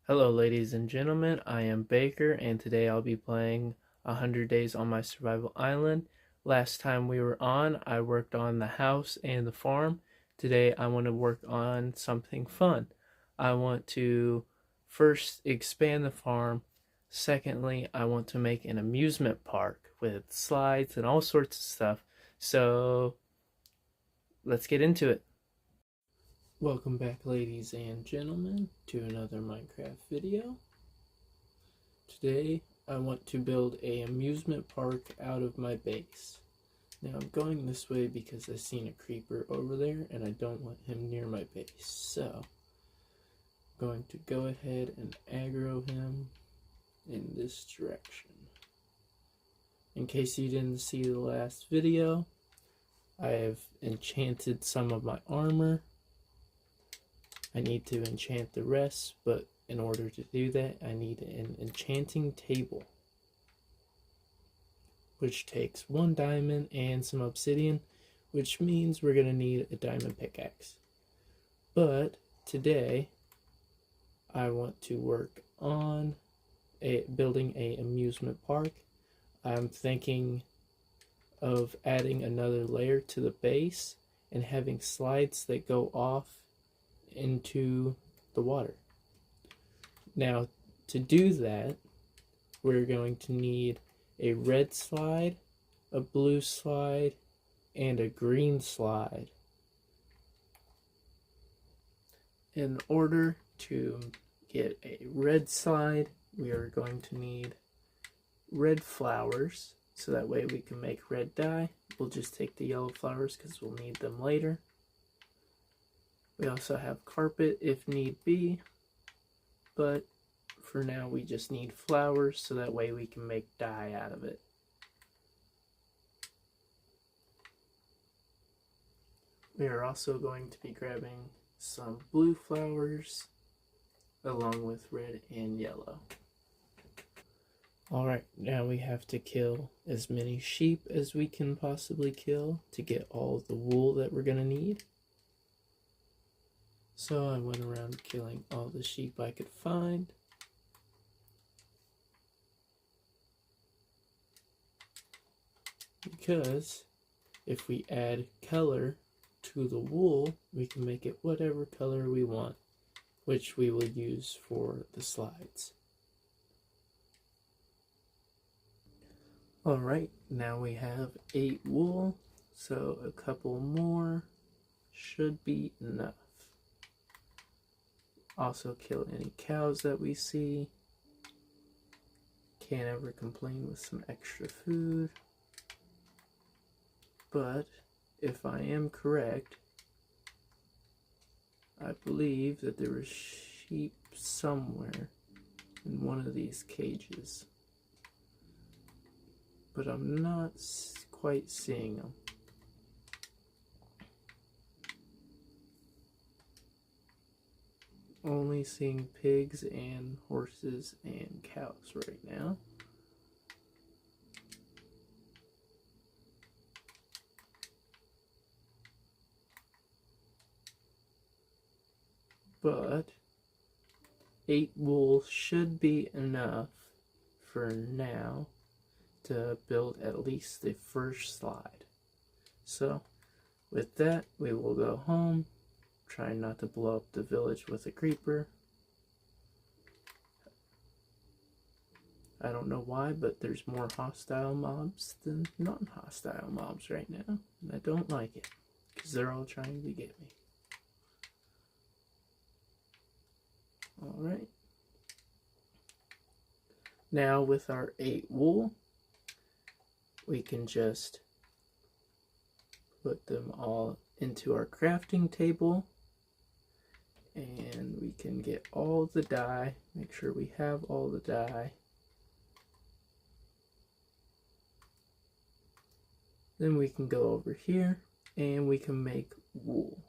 Hello ladies and gentlemen, I am Baker and today I'll be playing 100 Days on My Survival Island. Last time we were on, I worked on the house and the farm. Today I want to work on something fun. I want to first expand the farm. Secondly, I want to make an amusement park with slides and all sorts of stuff. So let's get into it. Welcome back ladies and gentlemen to another Minecraft video. Today I want to build an amusement park out of my base. Now I'm going this way because I've seen a creeper over there and I don't want him near my base. So I'm going to go ahead and aggro him in this direction. In case you didn't see the last video, I have enchanted some of my armor. I need to enchant the rest, but in order to do that, I need an enchanting table, which takes 1 diamond and some obsidian, which means we're going to need a diamond pickaxe. But today, I want to work on building an amusement park. I'm thinking of adding another layer to the base and having slides that go off into the water. Now, to do that, we're going to need a red slide, a blue slide, and a green slide. In order to get a red slide, we are going to need red flowers, so that way we can make red dye. We'll just take the yellow flowers because we'll need them later. We also have carpet if need be, but for now we just need flowers so that way we can make dye out of it. We are also going to be grabbing some blue flowers along with red and yellow. Alright, now we have to kill as many sheep as we can possibly kill to get all the wool that we're going to need. So I went around killing all the sheep I could find. Because if we add color to the wool, we can make it whatever color we want, which we will use for the slides. Alright, now we have 8 wool, so a couple more should be enough. Also kill any cows that we see. Can't ever complain with some extra food. But if I am correct, I believe that there were sheep somewhere in one of these cages. But I'm not quite seeing them. Only seeing pigs and horses and cows right now. But 8 wool should be enough for now to build at least the first slide. So with that, we will go home. Try not to blow up the village with a creeper. I don't know why, but there's more hostile mobs than non-hostile mobs right now. And I don't like it, because they're all trying to get me. Alright. Now with our 8 wool, we can just put them all into our crafting table. And we can get all the dye, make sure we have all the dye. Then we can go over here and we can make wool.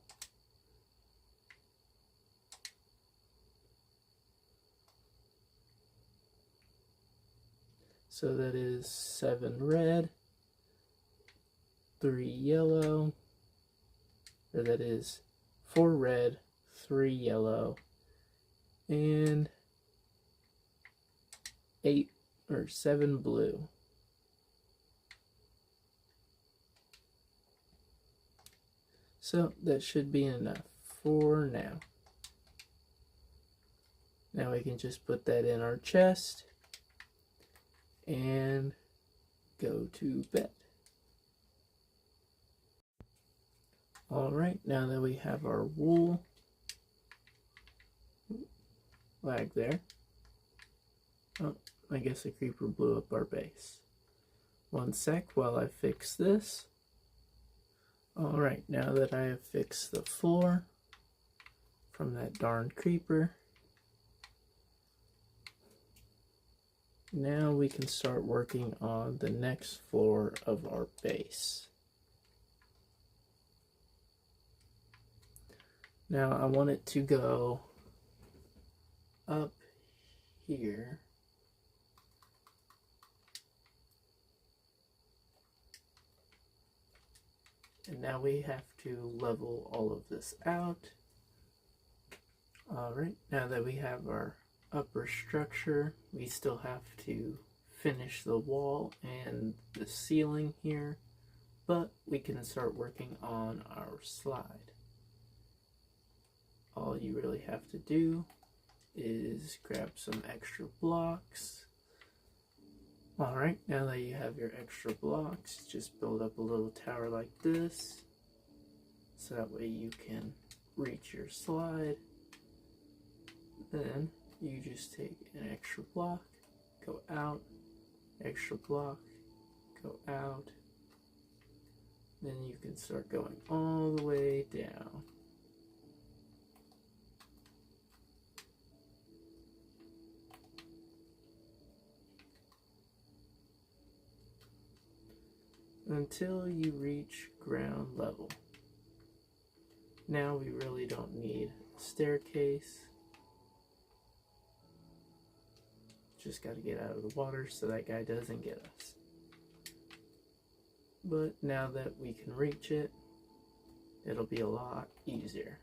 So that is 7 red, 3 yellow, or that is 4 red, 3 yellow, and 8 or 7 blue. So that should be enough for now. Now we can just put that in our chest and go to bed. Alright, now that we have our wool, lag there. Oh, I guess a creeper blew up our base. One sec while I fix this. Alright, now that I have fixed the floor from that darn creeper, now we can start working on the next floor of our base. Now I want it to go up here. And now we have to level all of this out. Alright, now that we have our upper structure, we still have to finish the wall and the ceiling here, but we can start working on our slide. All you really have to do is grab some extra blocks. Alright, now that you have your extra blocks, just build up a little tower like this, so that way you can reach your slide. Then you just take an extra block, go out, extra block, go out, then you can start going all the way down. Until you reach ground level. Now we really don't need a staircase. Just got to get out of the water so that guy doesn't get us. But now that we can reach it, it'll be a lot easier.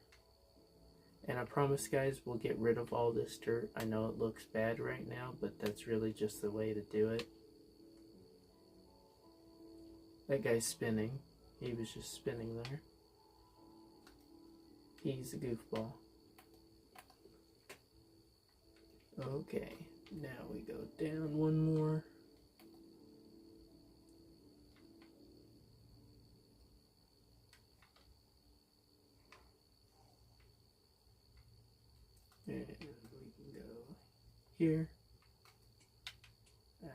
And I promise guys, we'll get rid of all this dirt. I know it looks bad right now, but that's really just the way to do it. That guy's spinning. He was just spinning there. He's a goofball. Okay, now we go down one more. And we can go here. Ow.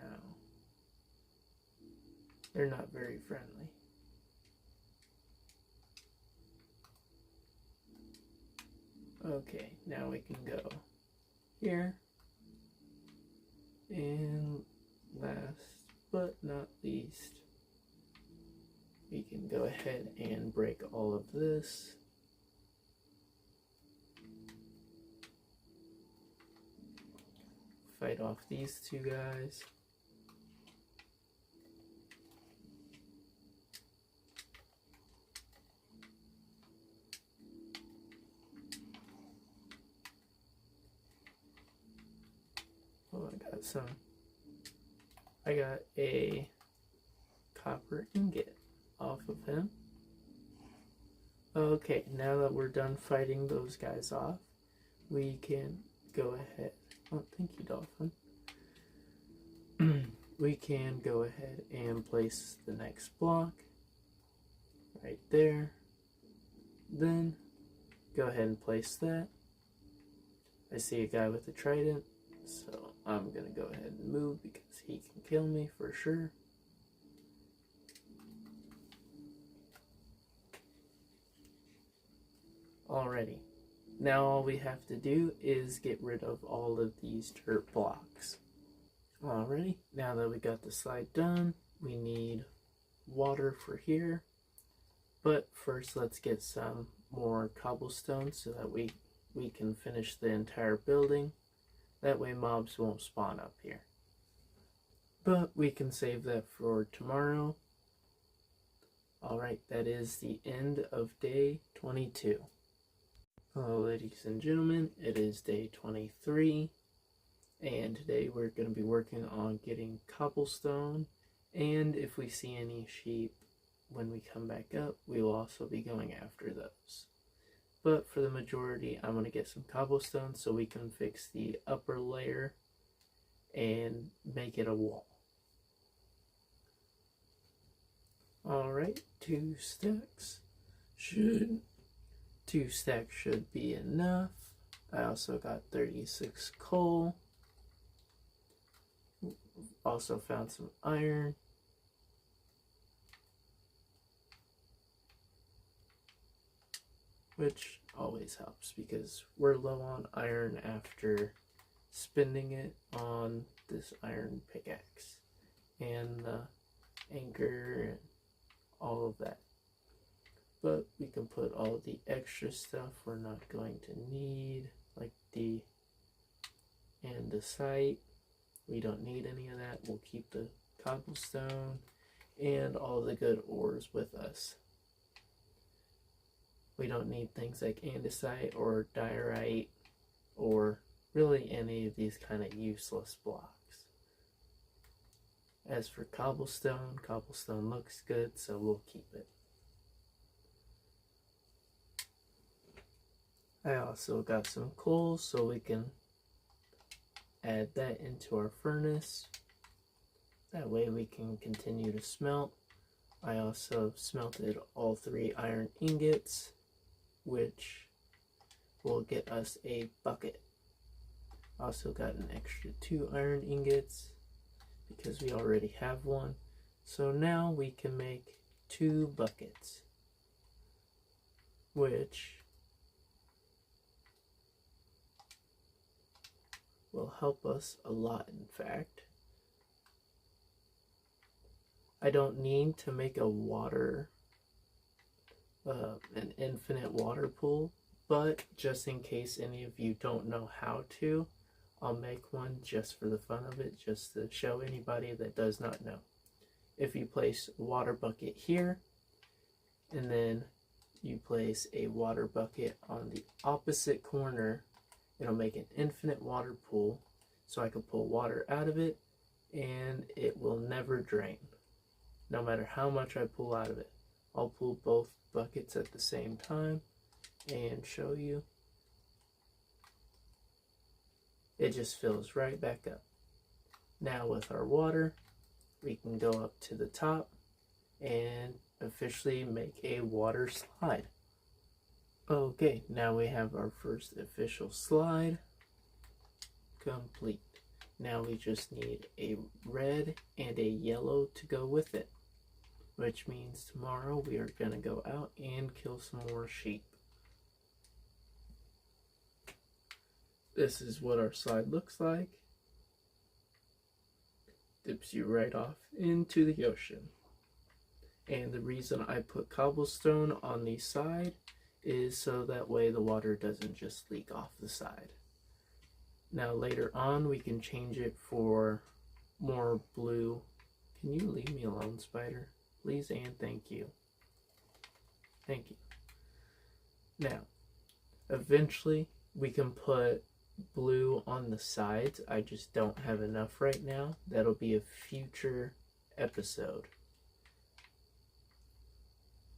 They're not very friendly. Okay, now we can go here. And last but not least, we can go ahead and break all of this. Fight off these two guys. Oh, I got a copper ingot off of him. Okay, now that we're done fighting those guys off, we can go ahead. Oh, thank you, Dolphin. We can go ahead and place the next block right there. Then go ahead and place that. I see a guy with a trident, so I'm gonna go ahead and move because he can kill me for sure. Alrighty, now all we have to do is get rid of all of these dirt blocks. Alrighty, now that we got the slide done, we need water for here. But first let's get some more cobblestone so that we can finish the entire building. That way mobs won't spawn up here. But we can save that for tomorrow. Alright, that is the end of day 22. Hello ladies and gentlemen, it is day 23. And today we're going to be working on getting cobblestone, and if we see any sheep when we come back up, we will also be going after those. But for the majority, I'm going to get some cobblestone so we can fix the upper layer and make it a wall. Alright, 2 stacks should be enough. I also got 36 coal. Also found some iron. Which always helps because we're low on iron after spending it on this iron pickaxe and the anchor and all of that. But we can put all the extra stuff we're not going to need, like the andesite. We don't need any of that. We'll keep the cobblestone and all the good ores with us. We don't need things like andesite or diorite or really any of these kind of useless blocks. As for cobblestone, cobblestone looks good, so we'll keep it. I also got some coal so we can add that into our furnace. That way we can continue to smelt. I also smelted all 3 iron ingots, which will get us a bucket. Also got an extra 2 iron ingots because we already have one. So now we can make 2 buckets, which will help us a lot, in fact. I don't need to make a an infinite water pool, but just in case any of you don't know how to, I'll make one just for the fun of it, just to show anybody that does not know. If you place a water bucket here, and then you place a water bucket on the opposite corner, it'll make an infinite water pool, so I can pull water out of it, and it will never drain, no matter how much I pull out of it. I'll pull both buckets at the same time and show you. It just fills right back up. Now with our water, we can go up to the top and officially make a water slide. Okay, now we have our first official slide complete. Now we just need a red and a yellow to go with it, which means tomorrow we are going to go out and kill some more sheep. This is what our slide looks like. Dips you right off into the ocean. And the reason I put cobblestone on the side is so that way the water doesn't just leak off the side. Now later on we can change it for more blue. Can you leave me alone, spider? Please and thank you. Thank you. Now, eventually we can put blue on the sides. I just don't have enough right now. That'll be a future episode.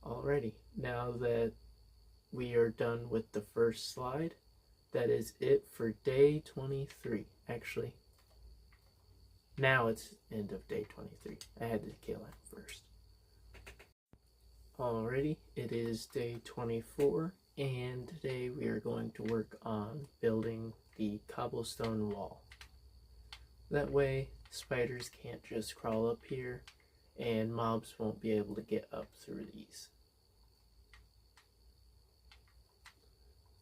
Alrighty, now that we are done with the first slide, that is it for day 23. Actually, now it's end of day 23. I had to kill him first. Alrighty, it is day 24, and today we are going to work on building the cobblestone wall. That way, spiders can't just crawl up here, and mobs won't be able to get up through these.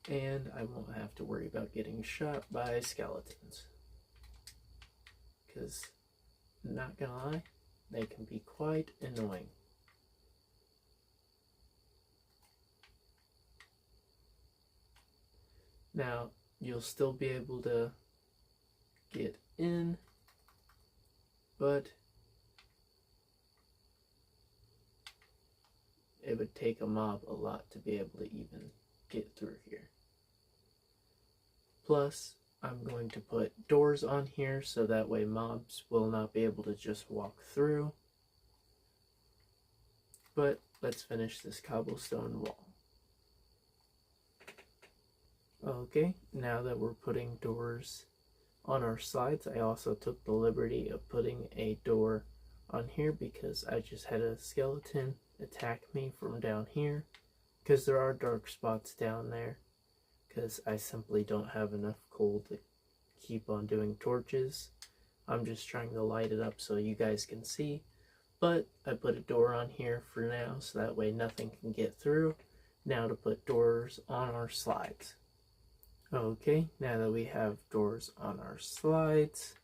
And I won't have to worry about getting shot by skeletons. Because, not gonna lie, they can be quite annoying. Now, you'll still be able to get in, but it would take a mob a lot to be able to even get through here. Plus, I'm going to put doors on here so that way mobs will not be able to just walk through. But let's finish this cobblestone wall. Okay, now that we're putting doors on our slides, I also took the liberty of putting a door on here because I just had a skeleton attack me from down here, because there are dark spots down there, because I simply don't have enough coal to keep on doing torches. I'm just trying to light it up so you guys can see, but I put a door on here for now so that way nothing can get through. Now to put doors on our slides. Okay, now that we have doors on our slides,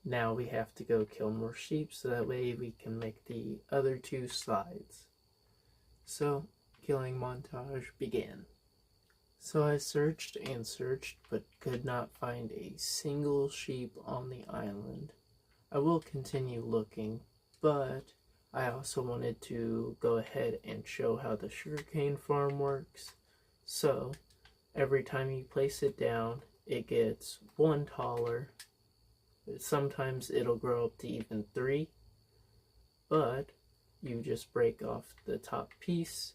now we have to go kill more sheep so that way we can make the other 2 slides. So, killing montage began. So I searched and searched but could not find a single sheep on the island. I will continue looking, but I also wanted to go ahead and show how the sugarcane farm works. So, every time you place it down, it gets 1 taller. Sometimes it'll grow up to even 3, but you just break off the top piece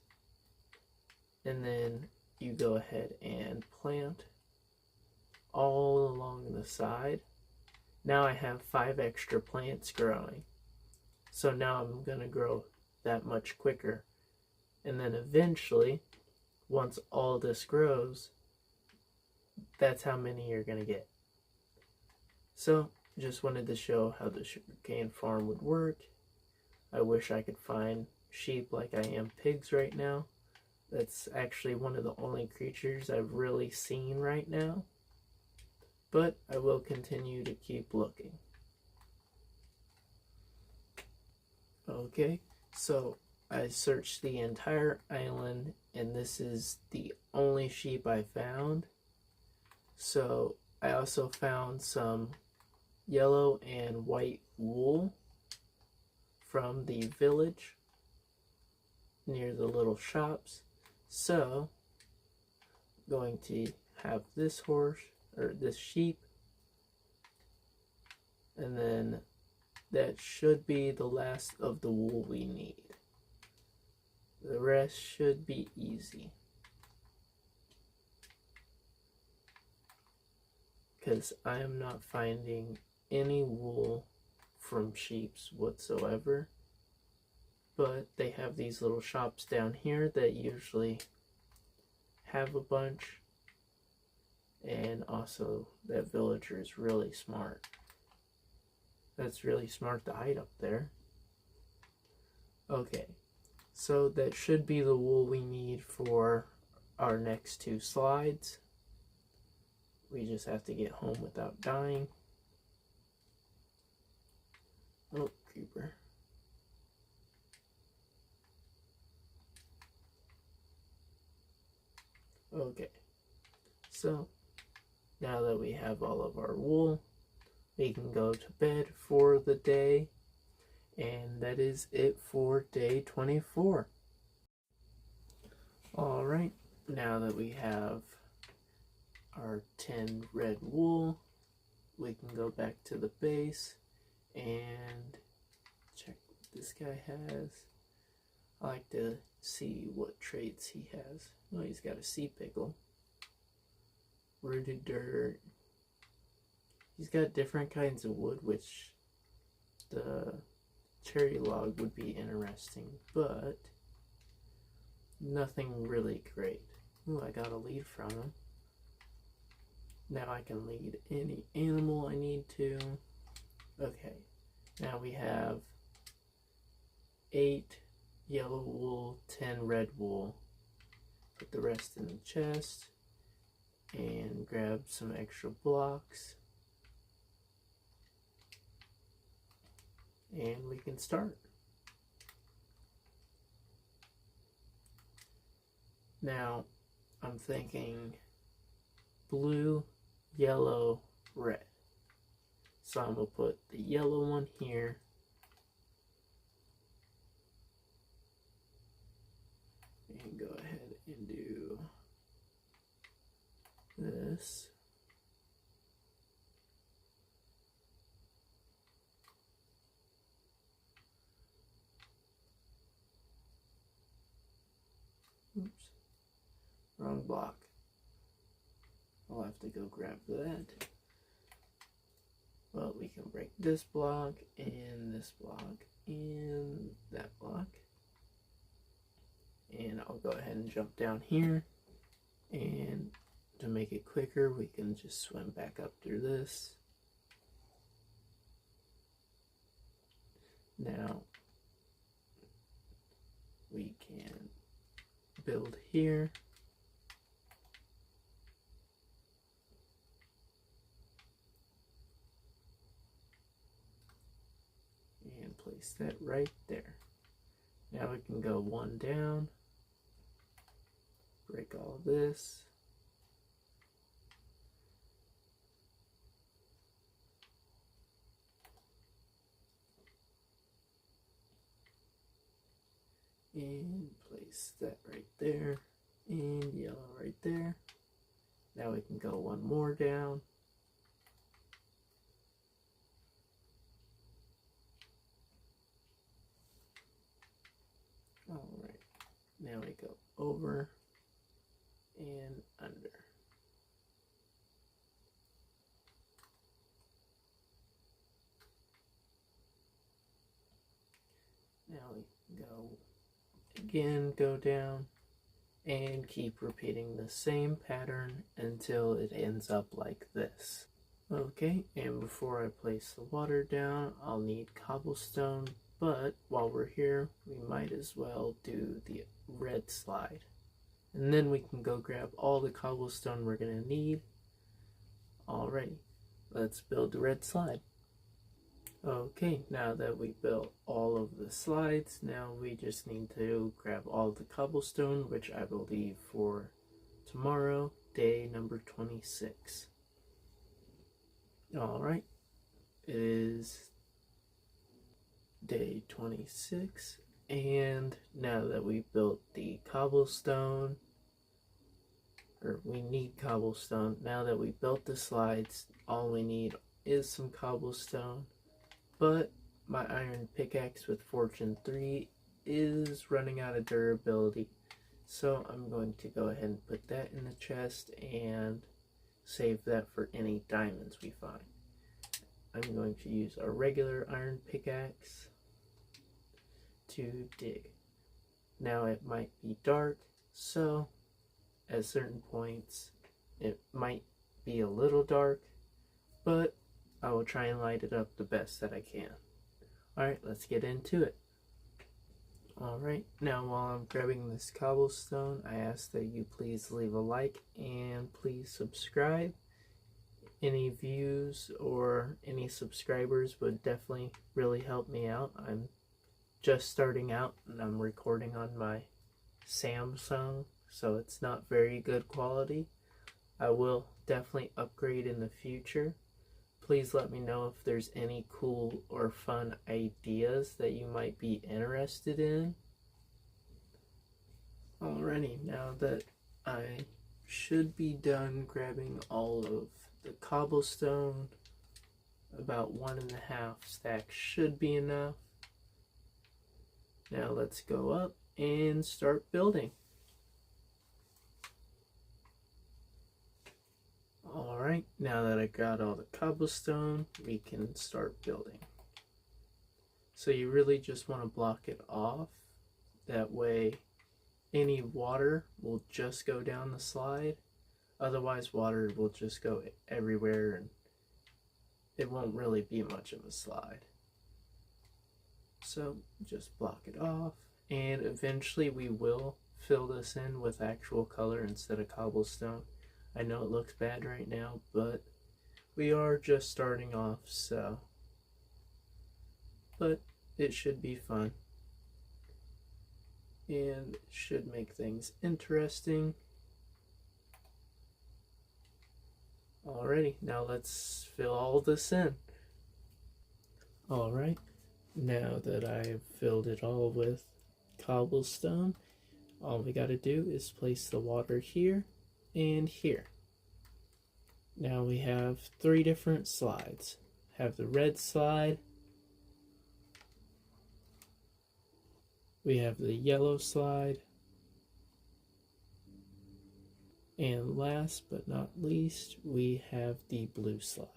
and then you go ahead and plant all along the side. Now I have 5 extra plants growing. So now I'm going to grow that much quicker. And then eventually, once all this grows, that's how many you're going to get. So, just wanted to show how the sugarcane farm would work. I wish I could find sheep like I am pigs right now. That's actually one of the only creatures I've really seen right now. But I will continue to keep looking. Okay, so I searched the entire island and this is the only sheep I found. So I also found some yellow and white wool from the village near the little shops. So I'm going to have this horse or this sheep, and then that should be the last of the wool we need. The rest should be easy, because I am not finding any wool from sheep whatsoever, but they have these little shops down here that usually have a bunch, and also that villager is really smart. That's really smart to hide up there. Okay, so that should be the wool we need for our next 2 slides. We just have to get home without dying. Oh, creeper. Okay, so now that we have all of our wool, we can go to bed for the day, and that is it for day 24. Alright, now that we have our 10 red wool, we can go back to the base and check what this guy has. I like to see what traits he has. Oh, he's got a sea pickle. Rooted dirt. He's got different kinds of wood, which the cherry log would be interesting, but nothing really great. Ooh, I got a lead from him. Now I can lead any animal I need to. Okay, now we have 8 yellow wool, 10 red wool. Put the rest in the chest and grab some extra blocks. And we can start. Now, I'm thinking blue, yellow, red. So I'm going to put the yellow one here. And go ahead and do this. Oops. Wrong block. I'll have to go grab that. Well, we can break this block and this block and that block. And I'll go ahead and jump down here. And to make it quicker, we can just swim back up through this. Now, we can build here. And place that right there. Now we can go one down. Break all this. And place that right there. And yellow right there. Now we can go one more down. Alright. Now we go over and under. Now we can go again, go down, and keep repeating the same pattern until it ends up like this. Okay, and before I place the water down, I'll need cobblestone, but while we're here, we might as well do the red slide. And then we can go grab all the cobblestone we're gonna need. Alrighty, let's build the red slide. Okay, now that we built all of the slides, now we just need to grab all the cobblestone, which I will leave for tomorrow, day number 26. Alright, it is day 26, and now that we've built the cobblestone, or we need cobblestone, now that we built the slides, all we need is some cobblestone. But my iron pickaxe with Fortune 3 is running out of durability. So I'm going to go ahead and put that in the chest and save that for any diamonds we find. I'm going to use a regular iron pickaxe to dig. Now it might be dark, so at certain points it might be a little dark, but I will try and light it up the best that I can. Alright, let's get into it. Alright, now while I'm grabbing this cobblestone, I ask that you please leave a like and please subscribe. Any views or any subscribers would definitely really help me out. I'm just starting out and I'm recording on my Samsung, so it's not very good quality. I will definitely upgrade in the future. Please let me know if there's any cool or fun ideas that you might be interested in. Alrighty, now that I should be done grabbing all of the cobblestone, about 1.5 stacks should be enough. Now let's go up and start building. Alright, now that I got all the cobblestone, we can start building. So you really just want to block it off. That way any water will just go down the slide. Otherwise water will just go everywhere and it won't really be much of a slide. So just block it off, and eventually we will fill this in with actual color instead of cobblestone. I know it looks bad right now, but we are just starting off, so. But it should be fun. And should make things interesting. Alrighty, now let's fill all this in. Alright, now that I've filled it all with cobblestone, all we gotta do is place the water here and here. Now we have 3 different slides. Have the red slide, we have the yellow slide, And last but not least, we have the blue slide.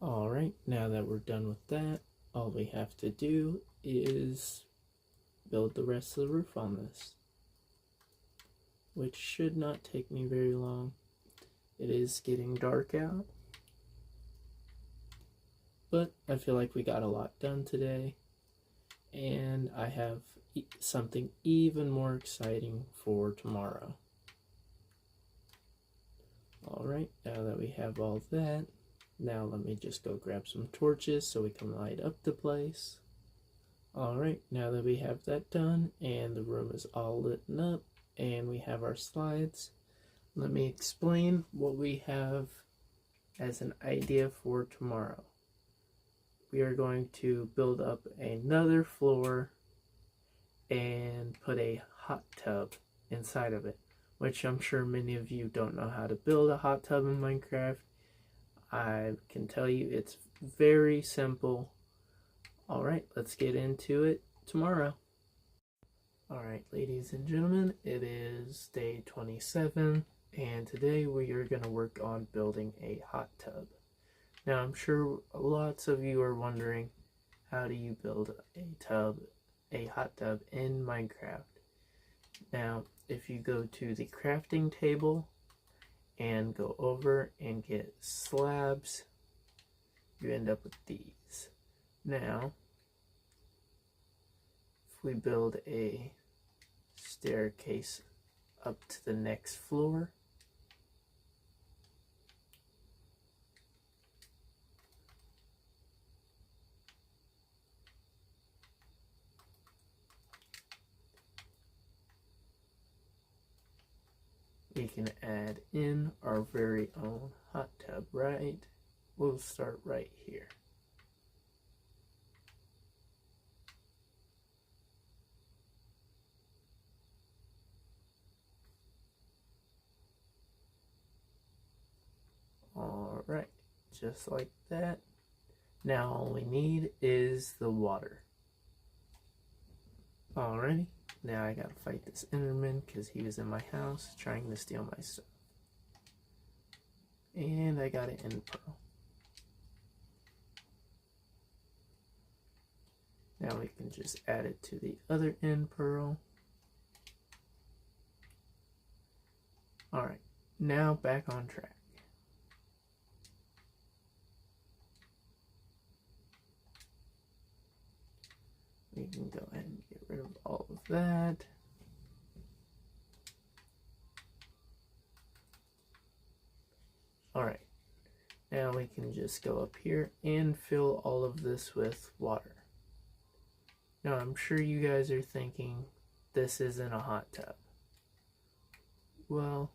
Alright, now that we're done with that, all we have to do is build the rest of the roof on this, which should not take me very long. It is getting dark out, but I feel like we got a lot done today, and I have something even more exciting for tomorrow. Alright, now that we have all that, now let me just go grab some torches so we can light up the place. Alright, now that we have that done and the room is all lit up and we have our slides, let me explain what we have as an idea for tomorrow. We are going to build up another floor and put a hot tub inside of it, which I'm sure many of you don't know how to build a hot tub in Minecraft. I can tell you it's very simple. Alright, let's get into it tomorrow. Alright, ladies and gentlemen, it is day 27, and today we are going to work on building a hot tub. Now, I'm sure lots of you are wondering, how do you build a hot tub in Minecraft? Now, if you go to the crafting table and go over and get slabs, you end up with these. Now, if we build a staircase up to the next floor, we can add in our very own hot tub, right? We'll start right here. Alright, just like that. Now all we need is the water. Alrighty, now I gotta fight this Enderman because he was in my house trying to steal my stuff. And I got an end pearl. Now we can just add it to the other end pearl. Alright, now back on track. We can go ahead and get rid of all of that. Alright, now we can just go up here and fill all of this with water. Now I'm sure you guys are thinking, this isn't a hot tub. Well,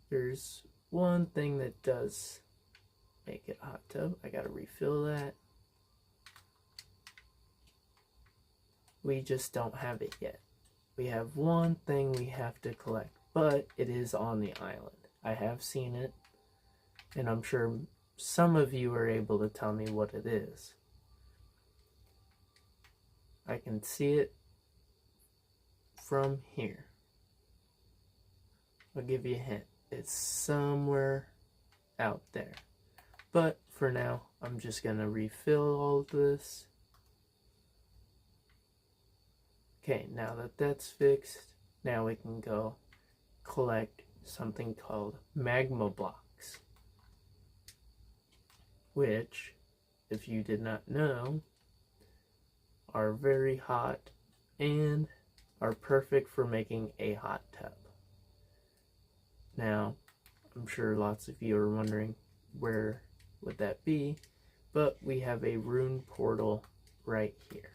there's one thing that does make it a hot tub. I gotta refill that. We just don't have it yet. We have one thing we have to collect, but it is on the island. I have seen it, and I'm sure some of you are able to tell me what it is. I can see it from here. I'll give you a hint. It's somewhere out there. But for now, I'm just going to refill all of this. Okay, now that that's fixed, now we can go collect something called magma blocks, which, if you did not know, are very hot and are perfect for making a hot tub. Now, I'm sure lots of you are wondering, where would that be? But we have a rune portal right here.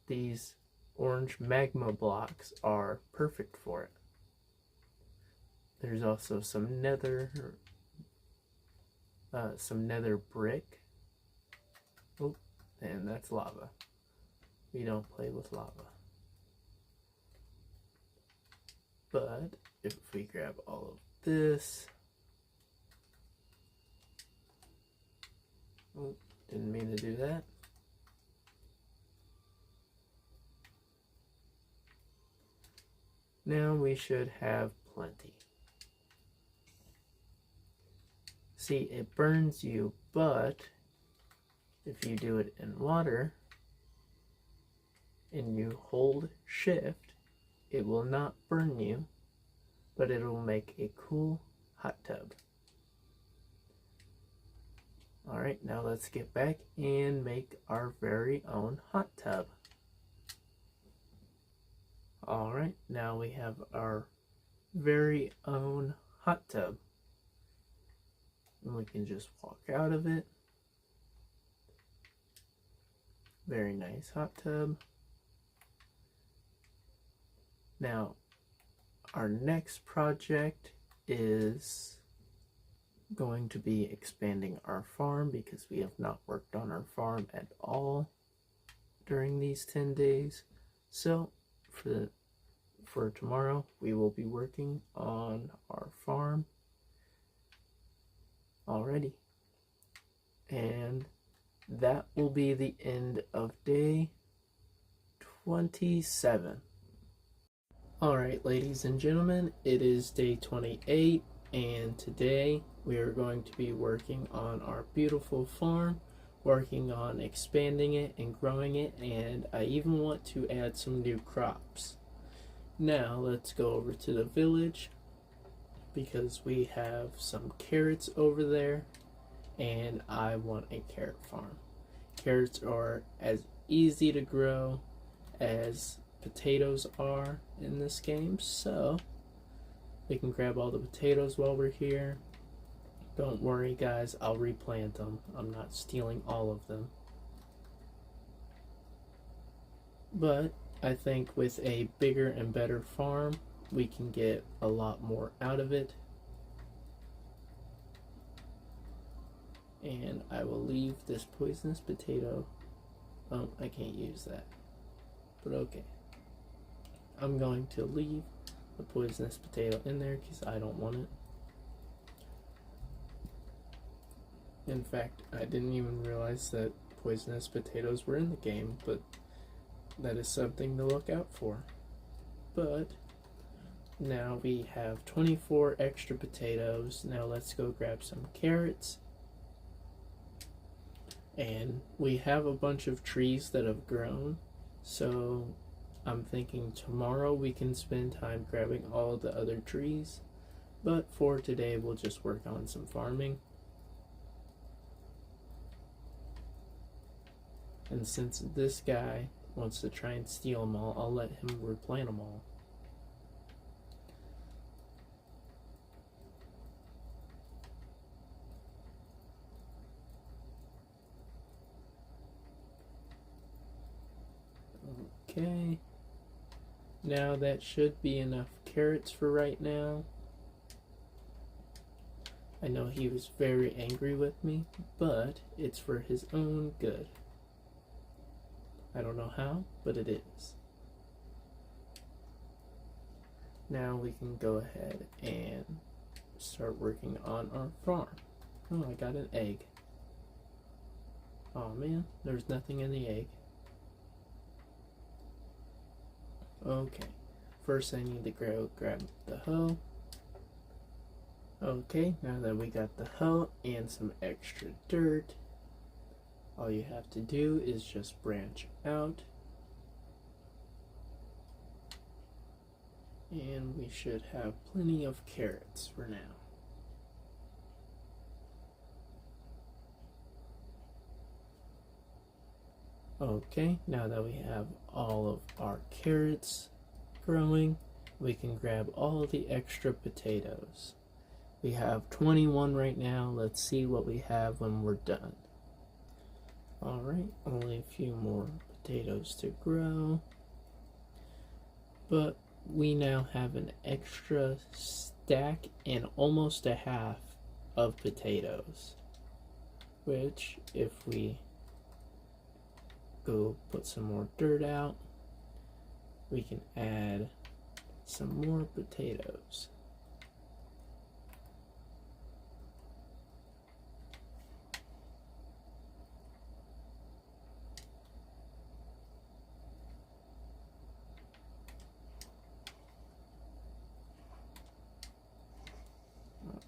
These orange magma blocks are perfect for it. There's also some nether brick. Oh, and that's lava. We don't play with lava. But if we grab all of this, oh, didn't mean to do that. Now we should have plenty. See, it burns you, but if you do it in water and you hold shift, it will not burn you, but it will make a cool hot tub. Alright, now let's get back and make our very own hot tub. Alright, now we have our very own hot tub. And we can just walk out of it. Very nice hot tub. Now, our next project is going to be expanding our farm because we have not worked on our farm at all during these 10 days. So, for tomorrow, we will be working on our farm already. And that will be the end of day 27. Alright, ladies and gentlemen, it is day 28, and today we are going to be working on our beautiful farm, working on expanding it and growing it, and I even want to add some new crops. Now let's go over to the village because we have some carrots over there and I want a carrot farm. Carrots are as easy to grow as potatoes are in this game, so we can grab all the potatoes while we're here. Don't worry guys, I'll replant them. I'm not stealing all of them. But I think with a bigger and better farm, we can get a lot more out of it. And I will leave this poisonous potato. Oh, I can't use that. But okay. I'm going to leave the poisonous potato in there because I don't want it. In fact, I didn't even realize that poisonous potatoes were in the game, but that is something to look out for. But now we have 24 extra potatoes. Now let's go grab some carrots. And we have a bunch of trees that have grown, so I'm thinking tomorrow we can spend time grabbing all the other trees, but for today we'll just work on some farming. And since this guy wants to try and steal them all, I'll let him replant them all. Okay, now that should be enough carrots for right now. I know he was very angry with me, but it's for his own good. I don't know how, but it is. Now we can go ahead and start working on our farm. Oh, I got an egg. Oh man, there's nothing in the egg. Okay, first I need to grab the hoe. Okay, now that we got the hoe and some extra dirt, all you have to do is just branch out. And we should have plenty of carrots for now. Okay, now that we have all of our carrots growing, we can grab all the extra potatoes. We have 21 right now. Let's see what we have when we're done. Alright, only a few more potatoes to grow. But we now have an extra stack and almost a half of potatoes. Which, if we go put some more dirt out, we can add some more potatoes.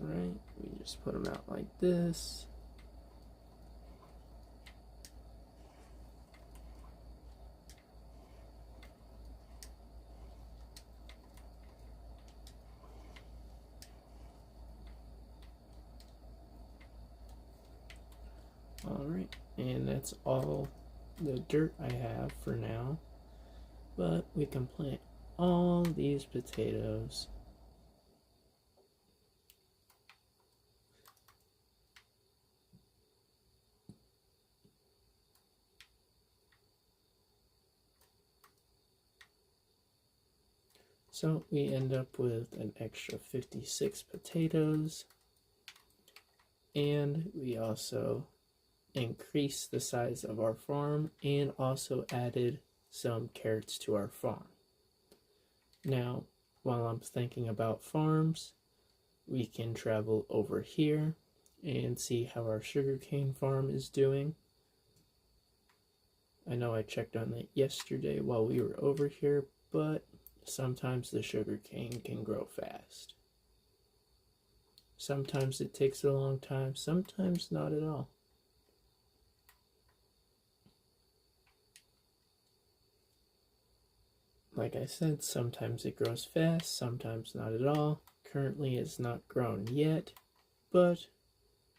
Right, we just put them out like this. Alright, and that's all the dirt I have for now. But we can plant all these potatoes. So we end up with an extra 56 potatoes. And we also increased the size of our farm and also added some carrots to our farm. Now, while I'm thinking about farms, we can travel over here and see how our sugarcane farm is doing. I know I checked on that yesterday while we were over here, but sometimes the sugarcane can grow fast. Sometimes it takes a long time, sometimes not at all. Like I said, sometimes it grows fast, sometimes not at all. Currently it's not grown yet, but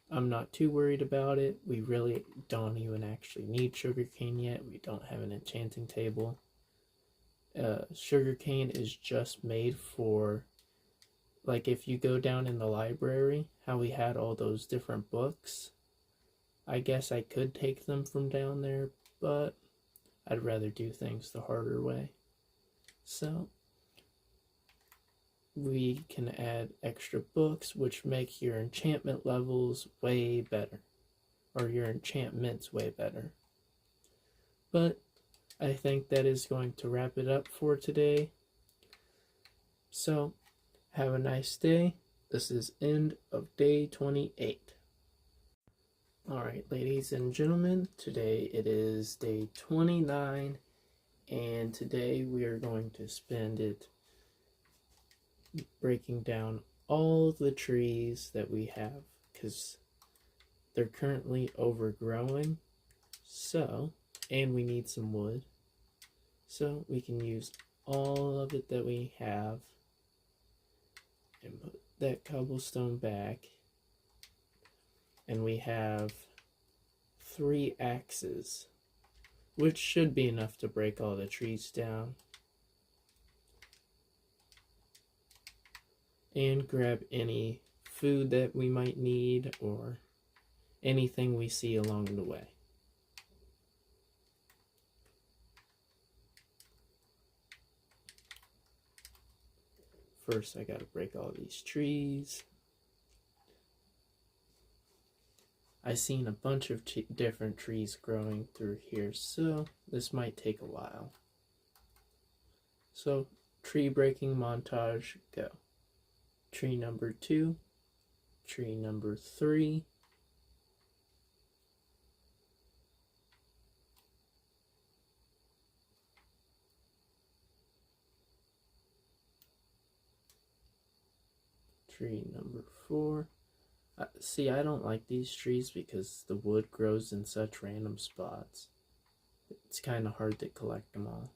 I'm not too worried about it. We really don't even actually need sugarcane yet. We don't have an enchanting table. Sugarcane is just made for, like, if you go down in the library, how we had all those different books. I guess I could take them from down there, but I'd rather do things the harder way. So we can add extra books, which make your enchantment levels way better, or your enchantments way better. But I think that is going to wrap it up for today. So have a nice day. This is end of day 28. Alright, ladies and gentlemen, today it is day 29, and today we are going to spend it breaking down all the trees that we have, because they're currently overgrowing. So, and we need some wood, so we can use all of it that we have and put that cobblestone back. And we have 3 axes, which should be enough to break all the trees down. And grab any food that we might need or anything we see along the way. First, I gotta break all these trees. I seen a bunch of different trees growing through here, so this might take a while. So, tree breaking montage, go. Tree number 2, tree number 3, tree number 4. See, I don't like these trees because the wood grows in such random spots. It's kind of hard to collect them all.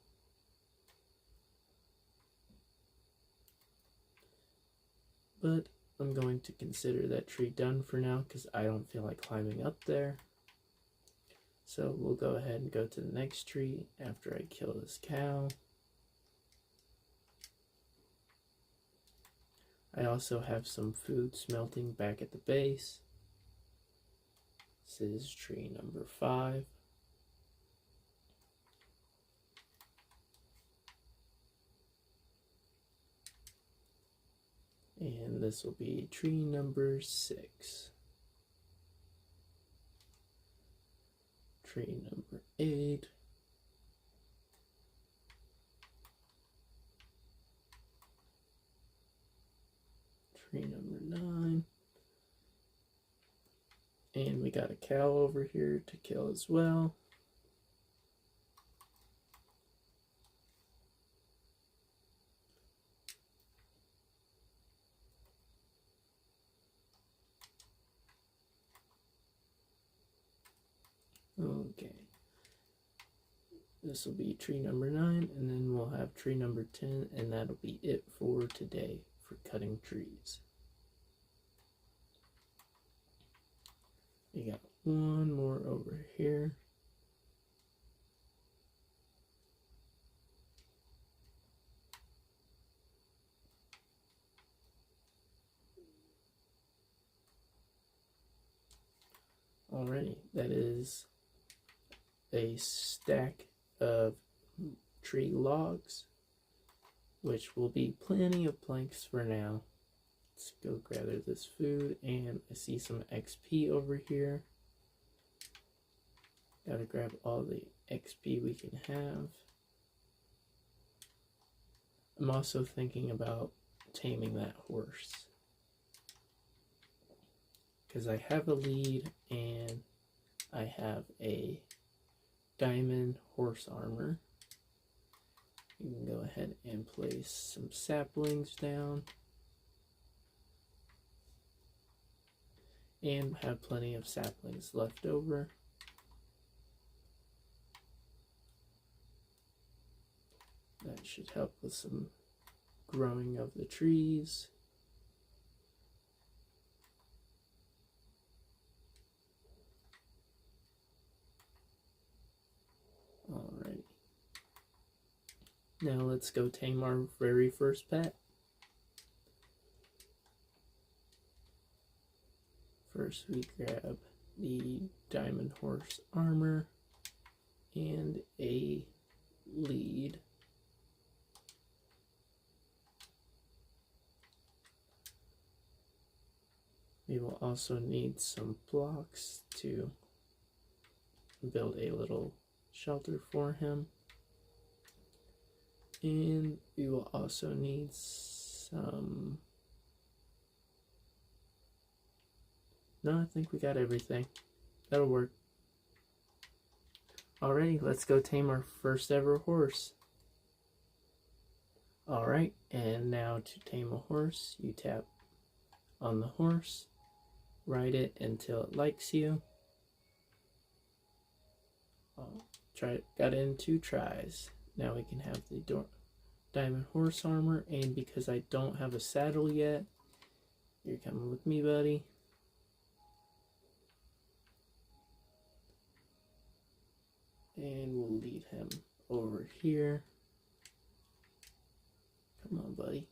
But I'm going to consider that tree done for now because I don't feel like climbing up there. So we'll go ahead and go to the next tree after I kill this cow. I also have some food smelting back at the base. This is tree number 5. And this will be tree number 6. Tree number 8. Tree number 9. And we got a cow over here to kill as well. Okay. This will be tree number 9, and then we'll have tree number 10, and that'll be it for today for cutting trees. We got one more over here. Alrighty, that is a stack of tree logs, which will be plenty of planks for now. Let's go gather this food, and I see some XP over here. Gotta grab all the XP we can have. I'm also thinking about taming that horse, because I have a lead and I have a diamond horse armor. You can go ahead and place some saplings down and have plenty of saplings left over. That should help with some growing of the trees. Alrighty. Now let's go tame our very first pet. First we grab the diamond horse armor and a lead. We will also need some blocks to build a little shelter for him. And we will also need some... No, I think we got everything. That'll work. Alrighty, let's go tame our first ever horse. Alright, and now to tame a horse, you tap on the horse, ride it until it likes you. Got it in 2 tries. Now we can have the diamond horse armor, and because I don't have a saddle yet, you're coming with me, buddy. And we'll lead him over here. Come on, buddy.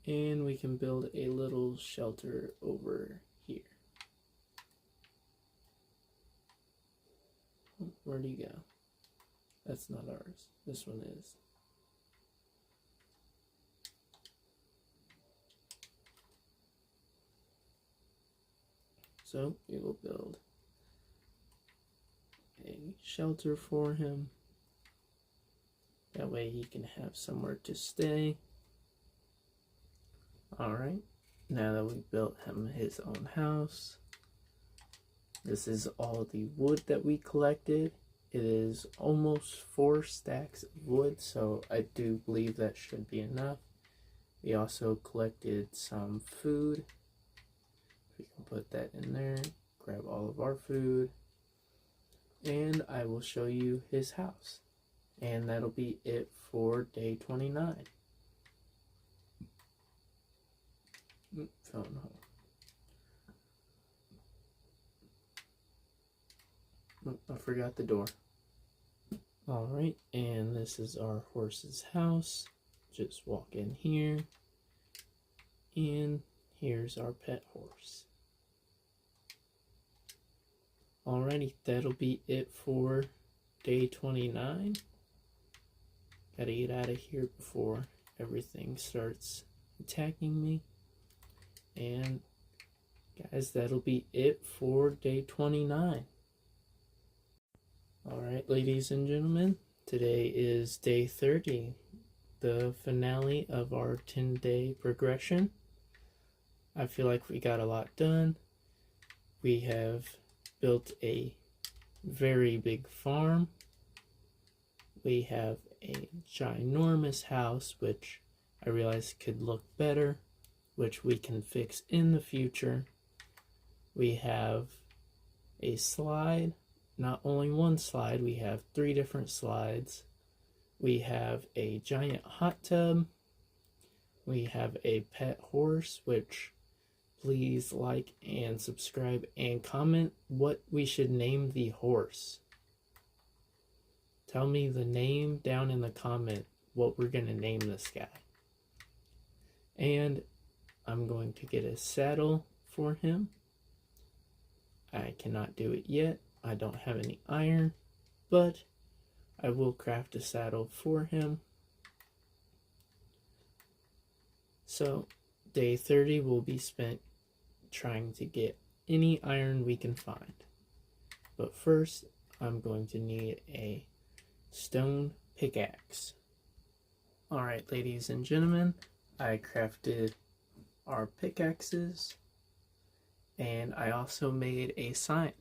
And we can build a little shelter over here. Where'd he go? That's not ours. This one is. So we will build a shelter for him. That way he can have somewhere to stay. Alright, now that we've built him his own house, this is all the wood that we collected. It is almost 4 stacks of wood, so I do believe that should be enough. We also collected some food. We can put that in there, grab all of our food, and I will show you his house. And that'll be it for day 29. Phone home. I forgot the door. Alright, and this is our horse's house. Just walk in here. And here's our pet horse. Alrighty, that'll be it for day 29. Gotta get out of here before everything starts attacking me. And guys, that'll be it for day 29. Alright, ladies and gentlemen, today is day 30, the finale of our 10-day progression. I feel like we got a lot done. We have built a very big farm. We have a ginormous house, which I realize could look better, which we can fix in the future. We have a slide. Not only one slide, we have 3 different slides. We have a giant hot tub. We have a pet horse, which please like and subscribe and comment what we should name the horse. Tell me the name down in the comment what we're going to name this guy. And I'm going to get a saddle for him. I cannot do it yet. I don't have any iron, but I will craft a saddle for him. So day 30 will be spent trying to get any iron we can find. But first, I'm going to need a stone pickaxe. Alright, ladies and gentlemen, I crafted our pickaxes, and I also made a sign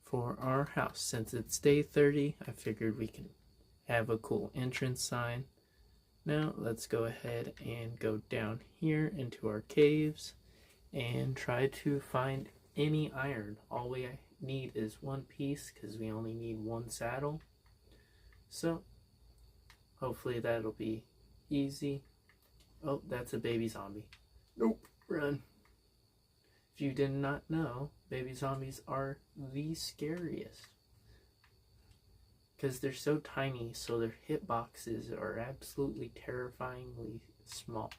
for our house. Since it's day 30, I figured we can have a cool entrance sign. Now let's go ahead and go down here into our caves and try to find any iron. All we need is 1 piece because we only need 1 saddle. So hopefully that'll be easy. Oh, that's a baby zombie. Nope, run. If you did not know, baby zombies are the scariest. Because they're so tiny, so their hitboxes are absolutely terrifyingly small.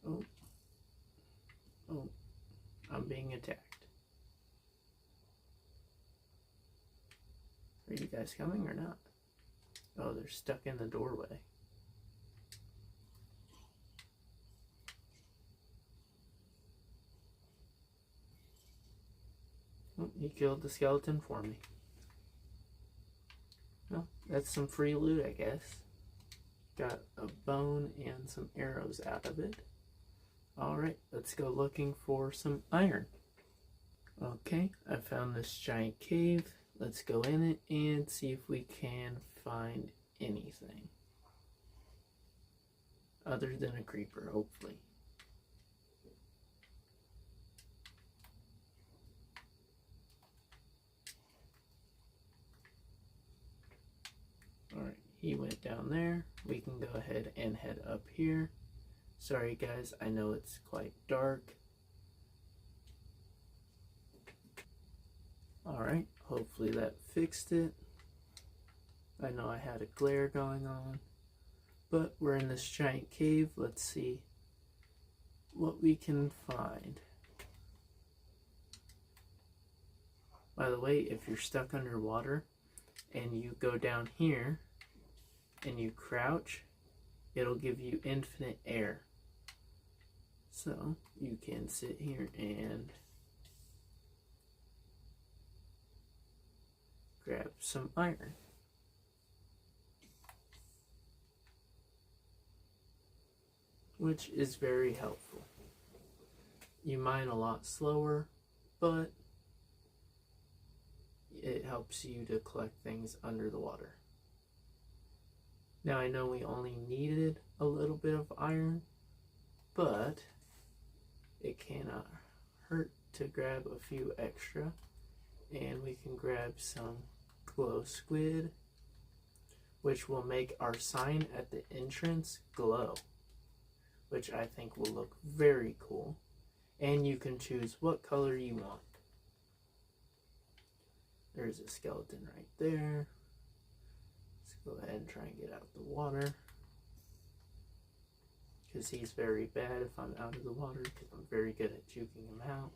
Oh. Oh. I'm being attacked. Are you guys coming or not? Oh, they're stuck in the doorway. Oh, he killed the skeleton for me. Well, that's some free loot, I guess. Got a bone and some arrows out of it. Alright, let's go looking for some iron. Okay, I found this giant cave. Let's go in it and see if we can find anything. Other than a creeper, hopefully. Alright, he went down there. We can go ahead and head up here. Sorry guys, I know it's quite dark. Alright, hopefully that fixed it. I know I had a glare going on. But we're in this giant cave. Let's see what we can find. By the way, if you're stuck underwater and you go down here and you crouch, it'll give you infinite air. So you can sit here and grab some iron. Which is very helpful. You mine a lot slower, but it helps you to collect things under the water. Now I know we only needed a little bit of iron, but it cannot hurt to grab a few extra. And we can grab some glow squid, which will make our sign at the entrance glow, which I think will look very cool. And you can choose what color you want. There's a skeleton right there. Let's go ahead and try and get out the water, because he's very bad if I'm out of the water, because I'm very good at juking him out.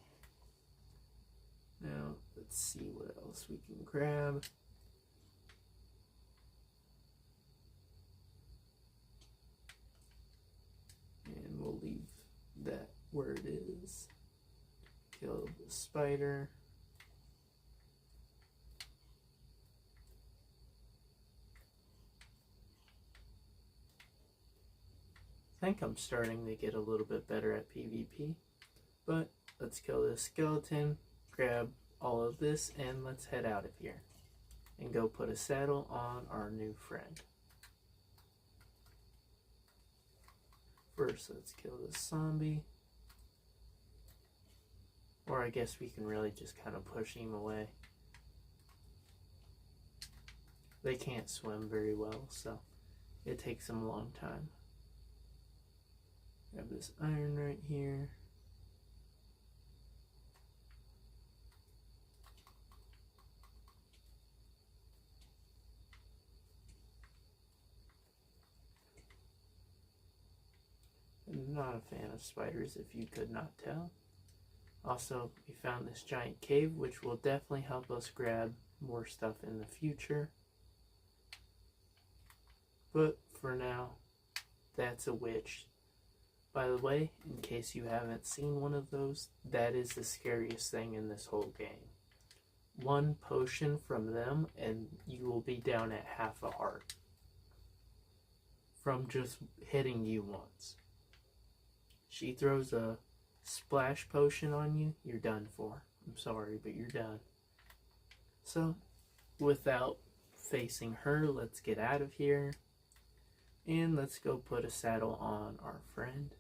Now, let's see what else we can grab. And we'll leave that where it is. Kill the spider. I think I'm starting to get a little bit better at PvP, but let's kill this skeleton, grab all of this, and let's head out of here and go put a saddle on our new friend. First, let's kill this zombie. Or I guess we can really just kind of push him away. They can't swim very well, so it takes them a long time. We have this iron right here. I'm not a fan of spiders, if you could not tell. Also, we found this giant cave, which will definitely help us grab more stuff in the future. But for now, that's a witch. By the way, in case you haven't seen one of those, that is the scariest thing in this whole game. One potion from them and you will be down at half a heart from just hitting you once. She throws a splash potion on you, you're done for. I'm sorry, but you're done. So, without facing her, let's get out of here. And let's go put a saddle on our friend.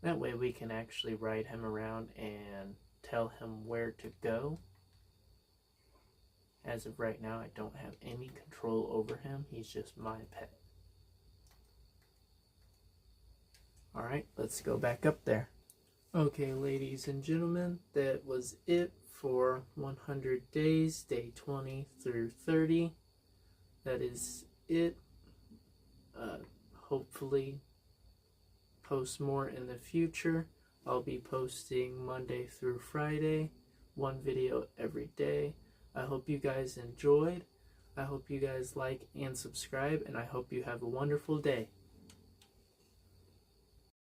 That way we can actually ride him around and tell him where to go. As of right now, I don't have any control over him. He's just my pet. Alright, let's go back up there. Okay, ladies and gentlemen, that was it for 100 days, day 20 through 30. That is it. Hopefully post more in the future. I'll be posting Monday through Friday, one video every day. I hope you guys enjoyed. I hope you guys like and subscribe, and I hope you have a wonderful day.